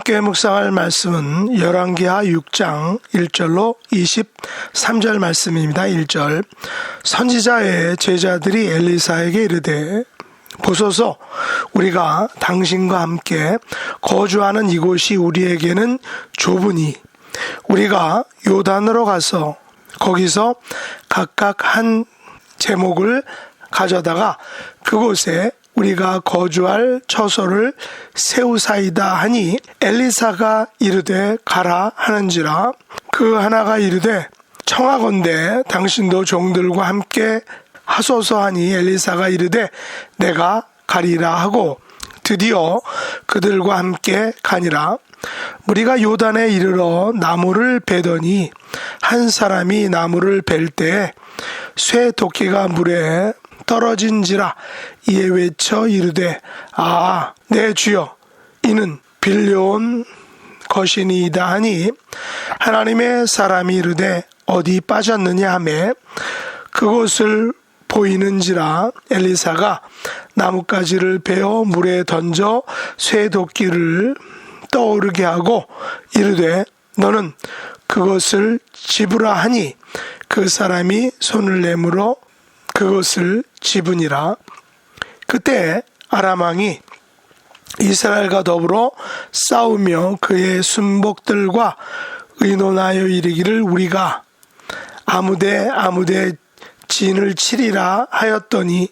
함께 묵상할 말씀은 열왕기하 6장 1절로 23절 말씀입니다. 1절 선지자의 제자들이 엘리사에게 이르되 보소서 우리가 당신과 함께 거주하는 이곳이 우리에게는 좁으니 우리가 요단으로 가서 거기서 각각 한 제목을 가져다가 그곳에 우리가 거주할 처소를 세우사이다 하니 엘리사가 이르되 가라 하는지라. 그 하나가 이르되 청하건대 당신도 종들과 함께 하소서 하니 엘리사가 이르되 내가 가리라 하고 드디어 그들과 함께 가니라. 무리가 요단에 이르러 나무를 베더니 한 사람이 나무를 벨 때에 쇠 도끼가 물에 떨어진지라. 이에 외쳐 이르되 내 주여 이는 빌려온 것이니이다 하니 하나님의 사람이 이르되 어디 빠졌느냐 하매 그곳을 보이는지라. 엘리사가 나뭇가지를 베어 물에 던져 쇠 도끼를 떠오르게 하고 이르되 너는 그것을 집으라 하니 그 사람이 손을 내밀어 그것을 집으니라. 그때 아람 왕이 이스라엘과 더불어 싸우며 그의 순복들과 의논하여 이르기를 우리가 아무데 진을 치리라 하였더니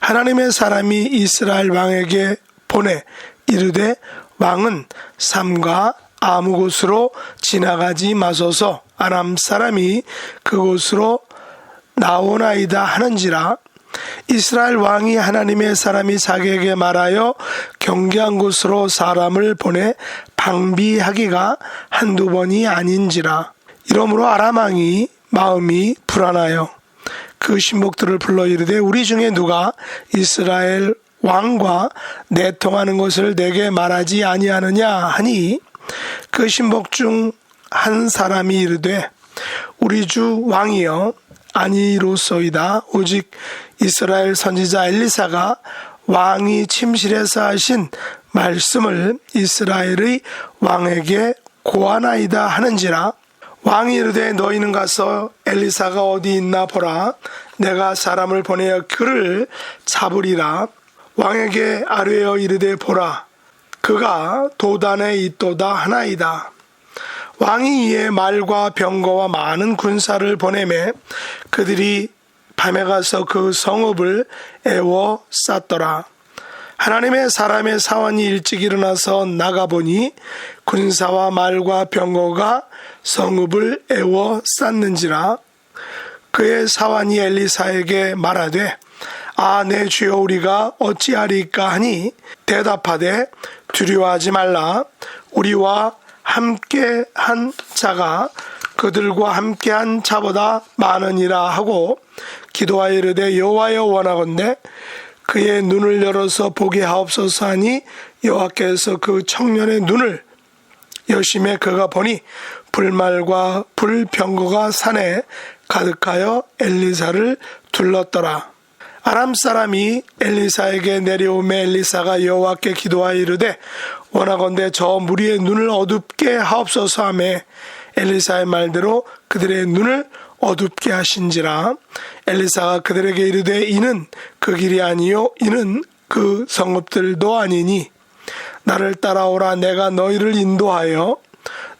하나님의 사람이 이스라엘 왕에게 보내 이르되 왕은 삼가 아무 곳으로 지나가지 마소서 아람 사람이 그곳으로 나오나이다 하는지라. 이스라엘 왕이 하나님의 사람이 자기에게 말하여 경계한 곳으로 사람을 보내 방비하기가 한두 번이 아닌지라. 이러므로 아람 왕이 마음이 불안하여 그 신복들을 불러 이르되 우리 중에 누가 이스라엘 왕과 내통하는 것을 내게 말하지 아니하느냐 하니 그 신복 중 한 사람이 이르되 우리 주 왕이여 아니로소이다. 오직 이스라엘 선지자 엘리사가 왕이 침실에서 하신 말씀을 이스라엘의 왕에게 고하나이다 하는지라. 왕이 이르되 너희는 가서 엘리사가 어디 있나 보라. 내가 사람을 보내어 그를 잡으리라. 왕에게 아뢰어 이르되 보라. 그가 도단에 있도다 하나이다. 왕이 이에 말과 병거와 많은 군사를 보내매 그들이 밤에 가서 그 성읍을 애워 쌌더라. 하나님의 사람의 사환이 일찍 일어나서 나가보니 군사와 말과 병거가 성읍을 애워 쌌는지라. 그의 사환이 엘리사에게 말하되 내 주여 우리가 어찌하리까 하니 대답하되 두려워하지 말라. 우리와 함께한 자가 그들과 함께한 자보다 많으니라 하고 기도하여 이르되 여호와여 원하건대 그의 눈을 열어서 보게 하옵소서 하니 여호와께서 그 청년의 눈을 여심해 그가 보니 불말과 불병거가 산에 가득하여 엘리사를 둘렀더라. 아람 사람이 엘리사에게 내려오매 엘리사가 여호와께 기도하여 이르되 원하건대 저 무리의 눈을 어둡게 하옵소서 하매 엘리사의 말대로 그들의 눈을 어둡게 하신지라. 엘리사가 그들에게 이르되 이는 그 길이 아니요 이는 그 성읍들도 아니니 나를 따라오라. 내가 너희를 인도하여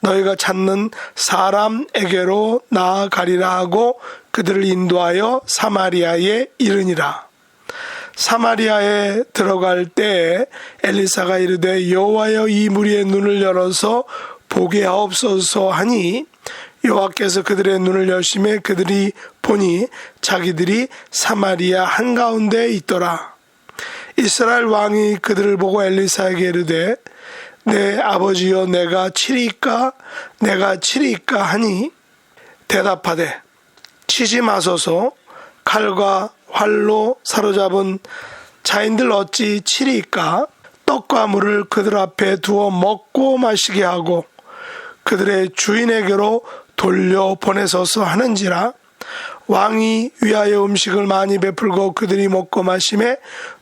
너희가 찾는 사람에게로 나아가리라 하고 그들을 인도하여 사마리아에 이르니라. 사마리아에 들어갈 때에 엘리사가 이르되 여호와여 이 무리의 눈을 열어서 보게 하옵소서 하니 여호와께서 그들의 눈을 여심해 그들이 보니 자기들이 사마리아 한가운데에 있더라. 이스라엘 왕이 그들을 보고 엘리사에게 이르되 내 아버지여 내가 치리까 하니 대답하되 치지 마소서. 칼과 활로 사로잡은 자인들 어찌 치리까. 떡과 물을 그들 앞에 두어 먹고 마시게 하고 그들의 주인에게로 돌려보내소서 하는지라. 왕이 위하여 음식을 많이 베풀고 그들이 먹고 마심에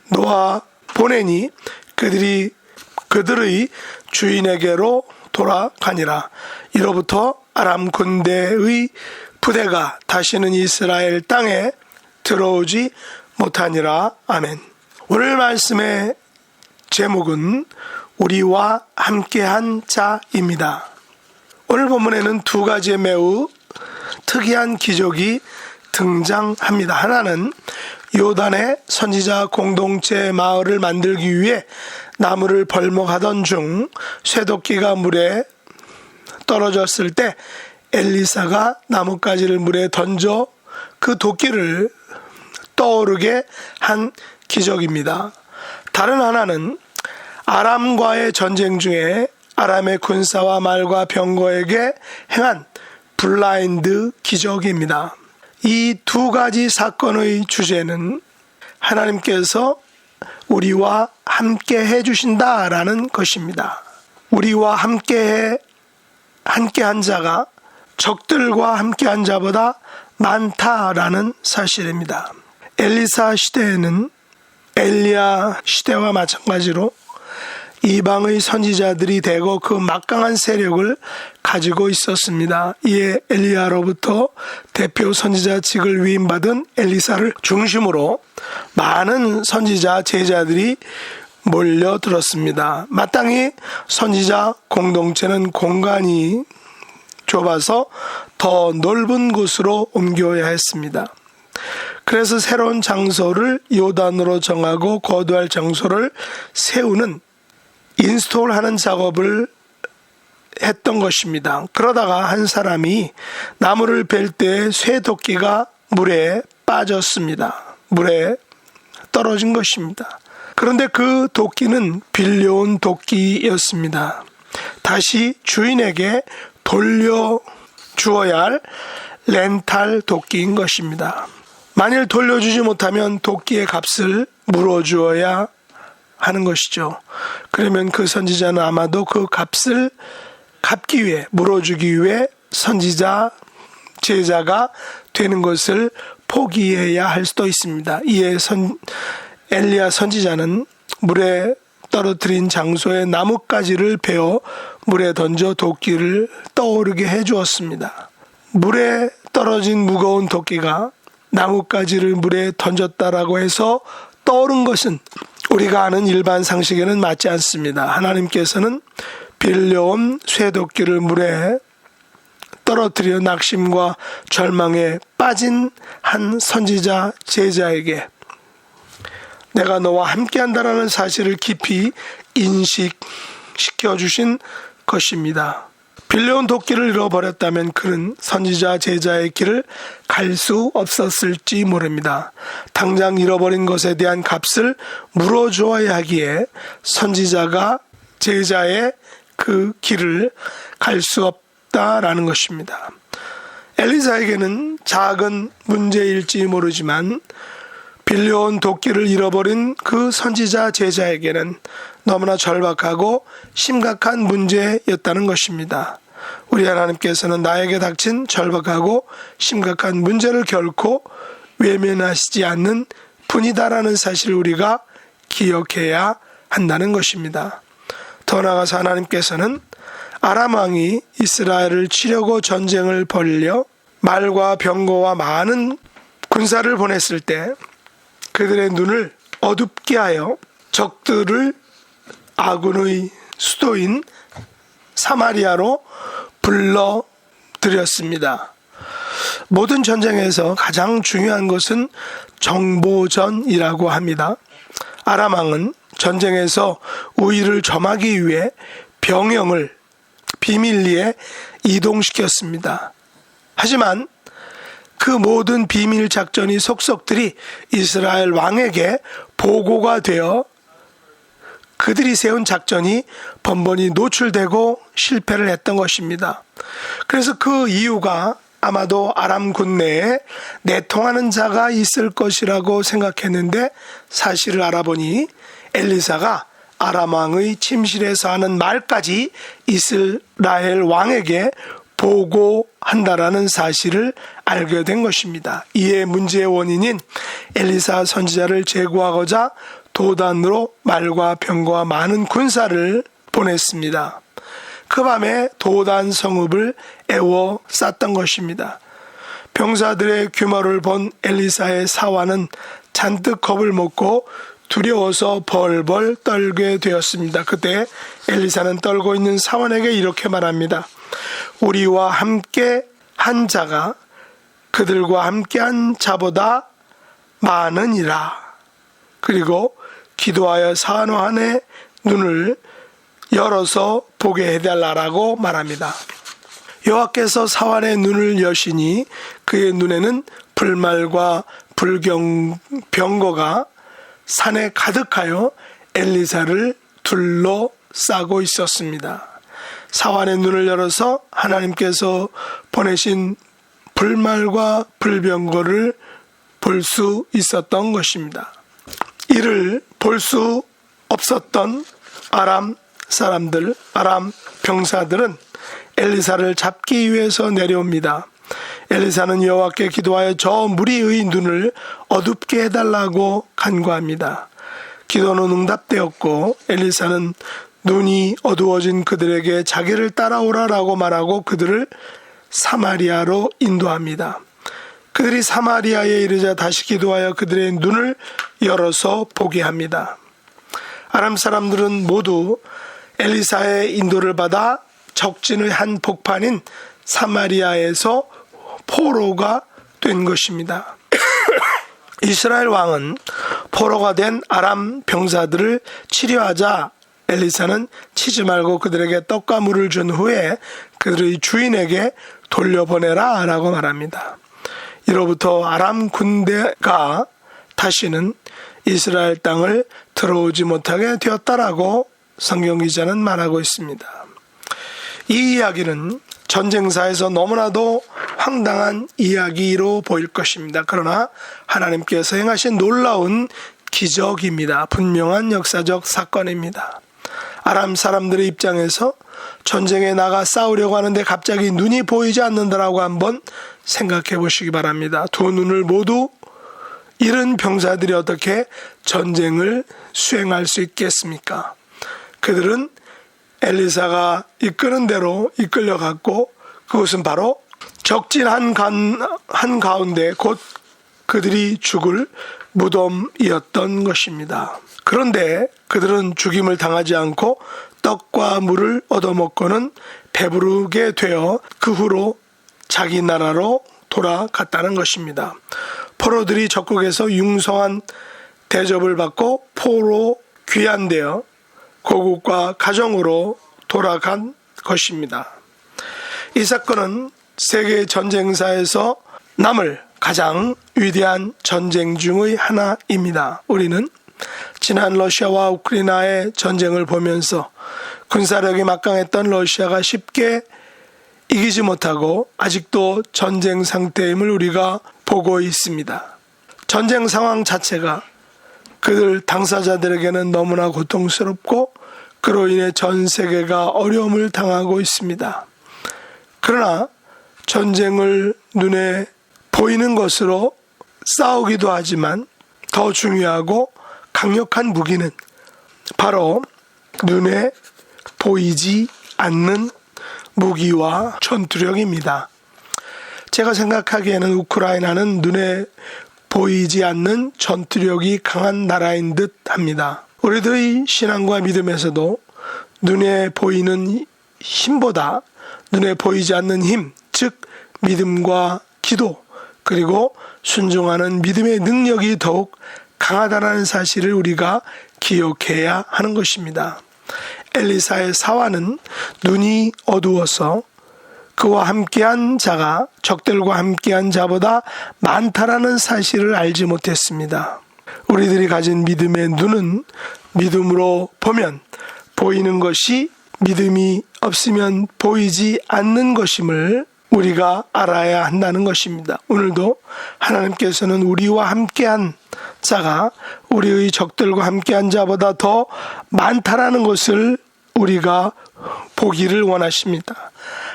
놓아 보내니 그들의 주인에게로 돌아가니라. 이로부터 아람 군대의 부대가 다시는 이스라엘 땅에 들어오지 못하니라. 아멘. 오늘 말씀의 제목은 우리와 함께한 자입니다. 오늘 본문에는 두 가지의 매우 특이한 기적이 등장합니다. 하나는 요단의 선지자 공동체 마을을 만들기 위해 나무를 벌목하던 중 쇠도끼가 물에 떨어졌을 때 엘리사가 나뭇가지를 물에 던져 그 도끼를 떠오르게 한 기적입니다. 다른 하나는 아람과의 전쟁 중에 아람의 군사와 말과 병거에게 행한 블라인드 기적입니다. 이 두 가지 사건의 주제는 하나님께서 우리와 함께 해주신다라는 것입니다. 우리와 함께한 자가 적들과 함께한 자보다 많다라는 사실입니다. 엘리사 시대에는 엘리야 시대와 마찬가지로 이방의 선지자들이 대거 그 막강한 세력을 가지고 있었습니다. 이에 엘리야로부터 대표 선지자직을 위임받은 엘리사를 중심으로 많은 선지자 제자들이 몰려들었습니다. 마땅히 선지자 공동체는 공간이 좁아서 더 넓은 곳으로 옮겨야 했습니다. 그래서 새로운 장소를 요단으로 정하고 거주할 장소를 세우는 인스톨하는 작업을 했던 것입니다. 그러다가 한 사람이 나무를 벨 때 쇠도끼가 물에 빠졌습니다. 물에 떨어진 것입니다. 그런데 그 도끼는 빌려온 도끼였습니다. 다시 주인에게 돌려주어야 할 렌탈 도끼인 것입니다. 만일 돌려주지 못하면 도끼의 값을 물어주어야 하는 것이죠. 그러면 그 선지자는 아마도 그 값을 갚기 위해, 물어주기 위해 선지자, 제자가 되는 것을 포기해야 할 수도 있습니다. 이에 엘리야 선지자는 물에 떨어뜨린 장소에 나뭇가지를 베어 물에 던져 도끼를 떠오르게 해주었습니다. 물에 떨어진 무거운 도끼가 나뭇가지를 물에 던졌다라고 해서 떠오른 것은 우리가 아는 일반 상식에는 맞지 않습니다. 하나님께서는 빌려온 쇠도끼를 물에 떨어뜨려 낙심과 절망에 빠진 한 선지자 제자에게 내가 너와 함께한다라는 사실을 깊이 인식시켜 주신 것입니다. 빌려온 도끼를 잃어버렸다면 그는 선지자 제자의 길을 갈 수 없었을지 모릅니다. 당장 잃어버린 것에 대한 값을 물어주어야 하기에 선지자가 제자의 그 길을 갈 수 없다라는 것입니다. 엘리사에게는 작은 문제일지 모르지만 빌려온 도끼를 잃어버린 그 선지자 제자에게는 너무나 절박하고 심각한 문제였다는 것입니다. 우리 하나님께서는 나에게 닥친 절박하고 심각한 문제를 결코 외면하시지 않는 분이다라는 사실을 우리가 기억해야 한다는 것입니다. 더 나아가서 하나님께서는 아람 왕이 이스라엘을 치려고 전쟁을 벌여 말과 병거와 많은 군사를 보냈을 때 그들의 눈을 어둡게 하여 적들을 아군의 수도인 사마리아로 불러들였습니다. 모든 전쟁에서 가장 중요한 것은 정보전이라고 합니다. 아람 왕은 전쟁에서 우위를 점하기 위해 병영을 비밀리에 이동시켰습니다. 하지만 그 모든 비밀 작전이 속속들이 이스라엘 왕에게 보고가 되어 그들이 세운 작전이 번번이 노출되고 실패를 했던 것입니다. 그래서 그 이유가 아마도 아람 군내에 내통하는 자가 있을 것이라고 생각했는데 사실을 알아보니 엘리사가 아람 왕의 침실에서 하는 말까지 이스라엘 왕에게 보고한다라는 사실을 알게 된 것입니다. 이에 문제의 원인인 엘리사 선지자를 제거하고자 도단으로 말과 병거와 많은 군사를 보냈습니다. 그 밤에 도단 성읍을 에워쌌던 것입니다. 병사들의 규모를 본 엘리사의 사환은 잔뜩 겁을 먹고 두려워서 벌벌 떨게 되었습니다. 그때 엘리사는 떨고 있는 사환에게 이렇게 말합니다. 우리와 함께 한 자가 그들과 함께한 자보다 많으니라. 그리고 기도하여 사환의 눈을 열어서 보게 해달라고 말합니다. 여호와께서 사환의 눈을 여시니 그의 눈에는 불말과 병거가 산에 가득하여 엘리사를 둘러싸고 있었습니다. 사환의 눈을 열어서 하나님께서 보내신 불말과 불병거를 볼 수 있었던 것입니다. 이를 볼 수 없었던 아람 사람들, 아람 병사들은 엘리사를 잡기 위해서 내려옵니다. 엘리사는 여호와께 기도하여 저 무리의 눈을 어둡게 해달라고 간구합니다. 기도는 응답되었고 엘리사는 눈이 어두워진 그들에게 자기를 따라오라라고 말하고 그들을 사마리아로 인도합니다. 그들이 사마리아에 이르자 다시 기도하여 그들의 눈을 열어서 보게 합니다. 아람 사람들은 모두 엘리사의 인도를 받아 적진의 한 복판인 사마리아에서 포로가 된 것입니다. 이스라엘 왕은 포로가 된 아람 병사들을 치료하자 엘리사는 치지 말고 그들에게 떡과 물을 준 후에 그들의 주인에게 돌려보내라 라고 말합니다. 이로부터 아람 군대가 다시는 이스라엘 땅을 들어오지 못하게 되었다라고 성경기자는 말하고 있습니다. 이 이야기는 전쟁사에서 너무나도 황당한 이야기로 보일 것입니다. 그러나 하나님께서 행하신 놀라운 기적입니다. 분명한 역사적 사건입니다. 아람 사람들의 입장에서 전쟁에 나가 싸우려고 하는데 갑자기 눈이 보이지 않는다라고 한번 생각해 보시기 바랍니다. 두 눈을 모두 잃은 병사들이 어떻게 전쟁을 수행할 수 있겠습니까? 그들은 엘리사가 이끄는 대로 이끌려갔고 그것은 바로 적진 한가운데 곧 그들이 죽을 무덤이었던 것입니다. 그런데 그들은 죽임을 당하지 않고 떡과 물을 얻어먹고는 배부르게 되어 그 후로 자기 나라로 돌아갔다는 것입니다. 포로들이 적국에서 융성한 대접을 받고 포로 귀환되어 고국과 가정으로 돌아간 것입니다. 이 사건은 세계 전쟁사에서 남을 가장 위대한 전쟁 중의 하나입니다. 우리는 지난 러시아와 우크라이나의 전쟁을 보면서 군사력이 막강했던 러시아가 쉽게 이기지 못하고 아직도 전쟁 상태임을 우리가 보고 있습니다. 전쟁 상황 자체가 그들 당사자들에게는 너무나 고통스럽고 그로 인해 전 세계가 어려움을 당하고 있습니다. 그러나 전쟁을 눈에 보이는 것으로 싸우기도 하지만 더 중요하고 강력한 무기는 바로 눈에 보이지 않는 무기와 전투력입니다. 제가 생각하기에는 우크라이나는 눈에 보이지 않는 전투력이 강한 나라인 듯 합니다. 우리들의 신앙과 믿음에서도 눈에 보이는 힘보다 눈에 보이지 않는 힘, 즉 믿음과 기도 그리고 순종하는 믿음의 능력이 더욱 강하다는 사실을 우리가 기억해야 하는 것입니다. 엘리사의 사환은 눈이 어두워서 그와 함께한 자가 적들과 함께한 자보다 많다라는 사실을 알지 못했습니다. 우리들이 가진 믿음의 눈은 믿음으로 보면 보이는 것이 믿음이 없으면 보이지 않는 것임을 우리가 알아야 한다는 것입니다. 오늘도 하나님께서는 우리와 함께한 자가 우리의 적들과 함께한 자보다 더 많다라는 것을 우리가 보기를 원하십니다.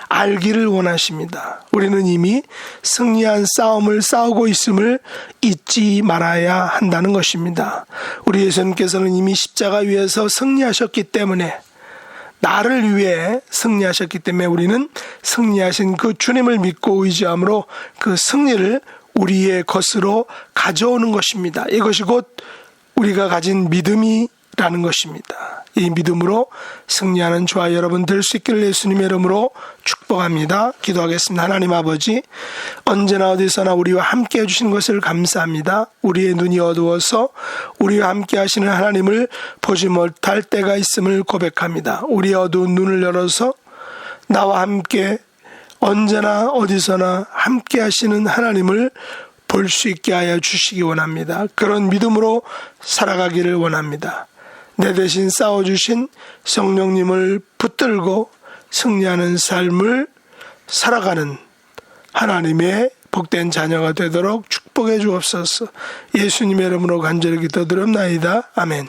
알기를 원하십니다. 우리는 이미 승리한 싸움을 싸우고 있음을 잊지 말아야 한다는 것입니다. 우리 예수님께서는 이미 십자가 위에서 승리하셨기 때문에 나를 위해 승리하셨기 때문에 우리는 승리하신 그 주님을 믿고 의지함으로 그 승리를 우리의 것으로 가져오는 것입니다. 이것이 곧 우리가 가진 믿음이라는 것입니다. 이 믿음으로 승리하는 저와 여러분 될 수 있기를 예수님의 이름으로 축복합니다. 기도하겠습니다. 하나님 아버지, 언제나 어디서나 우리와 함께 해주신 것을 감사합니다. 우리의 눈이 어두워서 우리와 함께 하시는 하나님을 보지 못할 때가 있음을 고백합니다. 우리의 어두운 눈을 열어서 나와 함께 언제나 어디서나 함께 하시는 하나님을 볼 수 있게 하여 주시기 원합니다. 그런 믿음으로 살아가기를 원합니다. 내 대신 싸워주신 성령님을 붙들고 승리하는 삶을 살아가는 하나님의 복된 자녀가 되도록 축복해 주옵소서. 예수님의 이름으로 간절히 기도드립나이다. 아멘.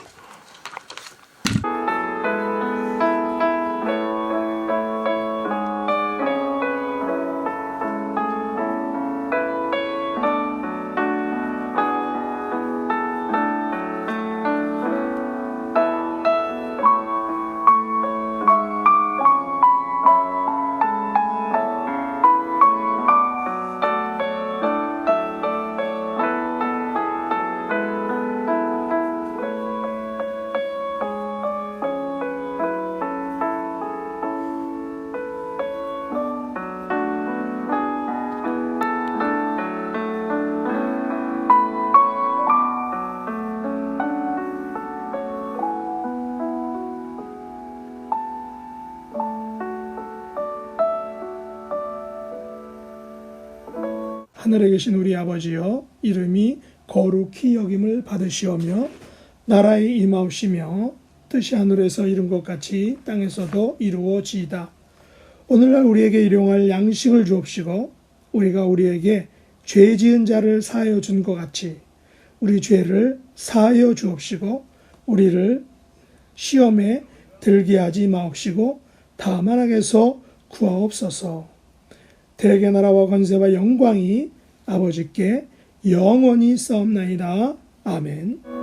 하늘에 계신 우리 아버지여, 이름이 거룩히 여김을 받으시오며 나라의 임하옵시며 뜻이 하늘에서 이룬 것 같이 땅에서도 이루어지이다. 오늘날 우리에게 일용할 양식을 주옵시고 우리가 우리에게 죄 지은 자를 사하여 준 것 같이 우리 죄를 사하여 주옵시고 우리를 시험에 들게 하지 마옵시고 다만 악에서 구하옵소서. 대개 나라와 권세와 영광이 아버지께 영원히 싸움나이다. 아멘.